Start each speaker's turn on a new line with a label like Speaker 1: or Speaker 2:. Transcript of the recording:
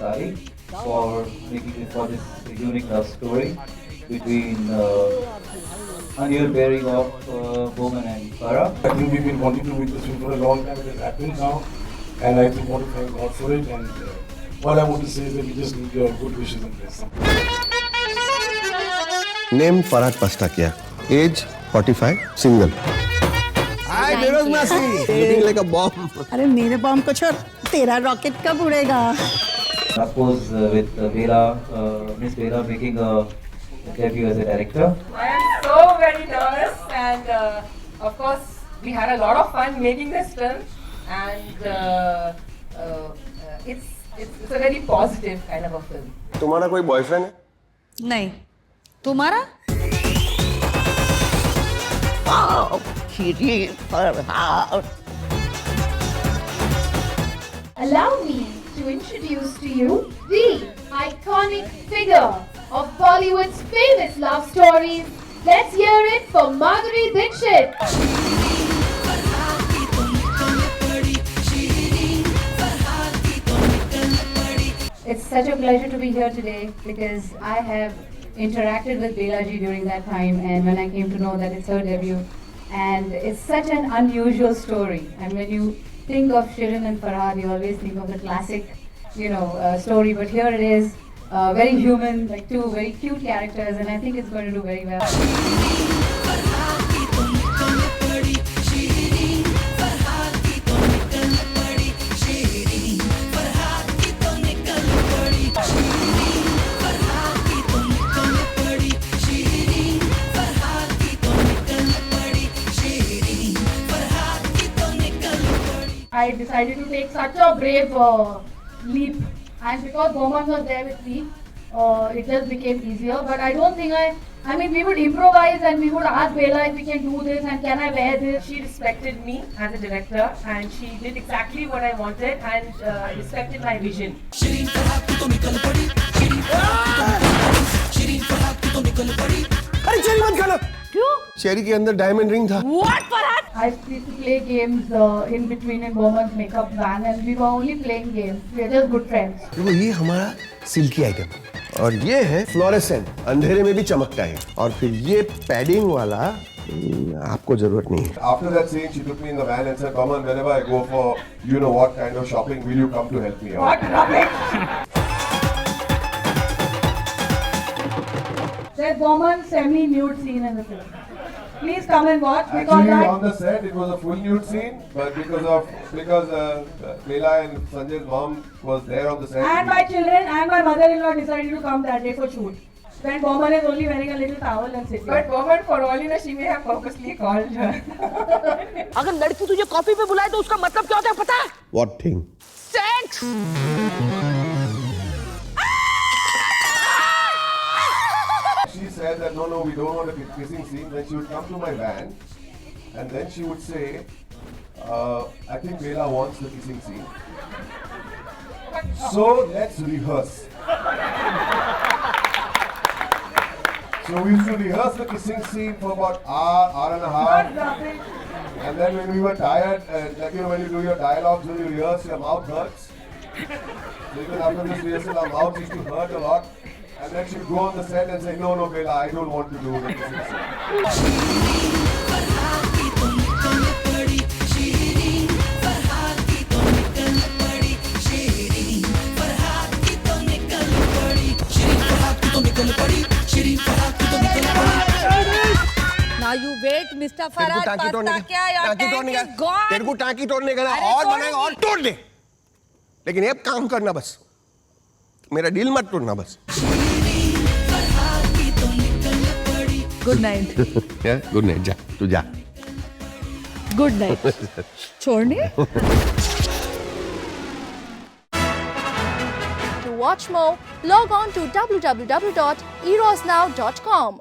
Speaker 1: Ansari for this unique love story between unusual pairing of Bowman and Farah.
Speaker 2: I think we've been wanting to make this film for a long time. It has happened now, and I think want to thank God for it. And all I want to say is that we just need your good wishes and blessings.
Speaker 3: Name Farhad Pastakia. Age 45. Single. Hi, Neeraj Masi. Hitting like a bomb.
Speaker 4: अरे मेरे bomb को छोड़, तेरा rocket कब उड़ेगा?
Speaker 1: Of course, with Miss Bela making a debut as a director.
Speaker 5: I am so very nervous, and of course we had a lot of fun making this film, and it's a very positive kind of a film.
Speaker 3: तुम्हारा कोई boyfriend है?
Speaker 4: नहीं, तुम्हारा?
Speaker 6: Allow me to introduce to you the iconic figure of Bollywood's famous love stories. Let's hear it for Madhuri Dixit.
Speaker 5: It's such a pleasure to be here today because I have interacted with Bela ji during that time, and when I came to know that it's her debut, and it's such an unusual story. And when you think of Shirin and Farhad, you always think of the classic, story. But here it is, very human, like two very cute characters, and I think it's going to do very well.
Speaker 6: I decided to take such a brave leap, and because Bowman was there with me, it just became easier. But I don't think I mean, we would improvise and we would ask Bela if we can do this and can I wear this.
Speaker 5: She respected me as a director, and she did exactly what I wanted, and respected my vision.
Speaker 3: अरे cherry मत खाना.
Speaker 4: क्यों?
Speaker 3: Cherry के अंदर diamond ring था.
Speaker 4: What, Farhad?
Speaker 6: I used to play games in between in Bowman's makeup van, and we were only playing games. We are just good friends.
Speaker 3: देखो ये हमारा सिल्की आइटम और ये है फ्लोरेसेंट, अंधेरे में भी चमकता है. और फिर ये पैडिंग वाला आपको जरूरत नहीं है.
Speaker 7: After that scene, she took me in the van and said, "Come on, whenever I go for what kind of shopping, will you come to help me out?"
Speaker 5: What rubbish!
Speaker 6: There's Bowman's semi-nude scene in the film. Please come and watch because
Speaker 7: Actually, on the set, it was a full nude scene, but because Bela and Sanjay's mom was there on the set.
Speaker 6: and my children and my mother-in-law decided to come that day for shoot. Then Bowman is only wearing a little towel and sitting.
Speaker 5: But woman, for all you know, she may have purposely called her.
Speaker 4: अगर लड़की तुझे coffee पे बुलाए तो उसका मतलब क्या होता है पता है?
Speaker 3: What thing?
Speaker 4: Sex.
Speaker 7: She said that no, we don't want a kissing scene. Then she would come to my van, and then she would say, "I think Bela wants the kissing scene. So let's rehearse." So we used to rehearse the kissing scene for about hour and a half. And then when we were tired, when you do your dialogues, when you rehearse, your mouth hurts. So even after this rehearsal, our mouths used to hurt a lot. And then she'd go on the set and say, "No, Bela, I don't want to do the kissing scene."
Speaker 4: Now you wait, Mr. Farhad.
Speaker 3: टांकी तोड़ने
Speaker 4: Pasta क्या? Your
Speaker 3: टांकी तोड़ने
Speaker 4: tank is gone.
Speaker 3: तेरे को टांकी तोड़ने का ना
Speaker 4: अरे
Speaker 3: और
Speaker 4: तोड़
Speaker 3: बनाएगा
Speaker 4: दी.
Speaker 3: और तोड़ दे. लेकिन एक काम करना बस, मेरा डील मत तोड़ना बस.
Speaker 4: Good night.
Speaker 3: Good night. जा तू जा.
Speaker 4: Good night. छोड़ने?
Speaker 8: To watch more, log on to www.erosnow.com.